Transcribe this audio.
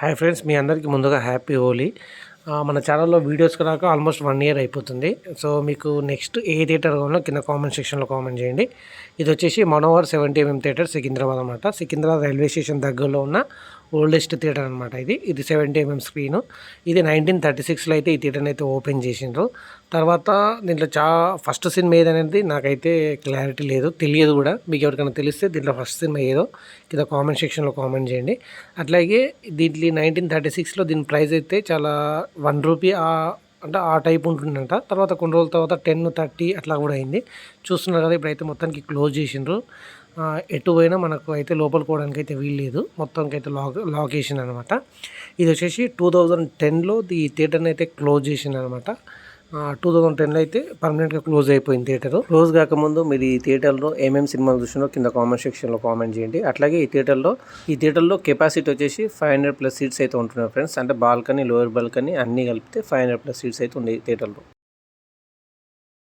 Hi friends, మీ అందరికీ ముందుగా happy Holi. మన ఛానల్లో వీడియోస్ రాక ఆల్మోస్ట్ 1 ఇయర్ అయిపోతుంది. సో మీకు నెక్స్ట్ ఏ థియేటర్ కావాలో కింద కామెంట్ సెక్షన్లో కామెంట్ చేయండి. ఇది వచ్చేసి మనోహర్ 70mm థియేటర్ సికింద్రాబాద్ అనమాట. సికింద్రాబాద్ రైల్వే స్టేషన్ దగ్గరలో ఉన్న ఓల్డెస్ట్ థియేటర్ అనమాట. ఇది 70mm స్క్రీను. ఇది 1936లో అయితే ఈ థియేటర్ని అయితే ఓపెన్ చేసిండ్రు. తర్వాత దీంట్లో ఫస్ట్ సినిమా ఏదనేది నాకైతే క్లారిటీ లేదు, తెలియదు కూడా. మీకు ఎవరికైనా తెలిస్తే దీంట్లో ఫస్ట్ సినిమా ఏదో కింద కామెంట్ సెక్షన్లో కామెంట్ చేయండి. అట్లాగే దీంట్లో 1936లో దీని ప్రైస్ అయితే చాలా ₹1 అంటే ఆ టైప్ ఉంటుందంట. తర్వాత కొన్ని రోజుల తర్వాత 10, 30 అట్లా కూడా అయింది. చూస్తున్నారు కదా, ఇప్పుడైతే మొత్తానికి క్లోజ్ చేసిండ్రు. ఎటు పోయినా మనకు అయితే లోపలికి పోవడానికి అయితే వీల్లేదు. మొత్తానికి అయితే లాక్ చేసిండు అనమాట. ఇది వచ్చేసి 2010లో ఈ థియేటర్ని అయితే క్లోజ్ చేసిండు అనమాట. 2010లో అయితే పర్మనెంట్గా క్లోజ్ అయిపోయింది థియేటర్. క్లోజ్ కాకముందు మీరు ఈ థియేటర్లో ఏమేమి సినిమాలు చూసినో కింద కామెంట్ సెక్షన్లో కామెంట్ చేయండి. అట్లాగే ఈ థియేటర్లో కెపాసిటీ వచ్చేసి 500+ సీట్స్ అయితే ఉంటున్నాయి ఫ్రెండ్స్. అంటే బాల్కనీ, లోయర్ బాల్కనీ అన్నీ కలిపితే 500+ సీట్స్ అయితే ఉంది ఈ థియేటర్లో.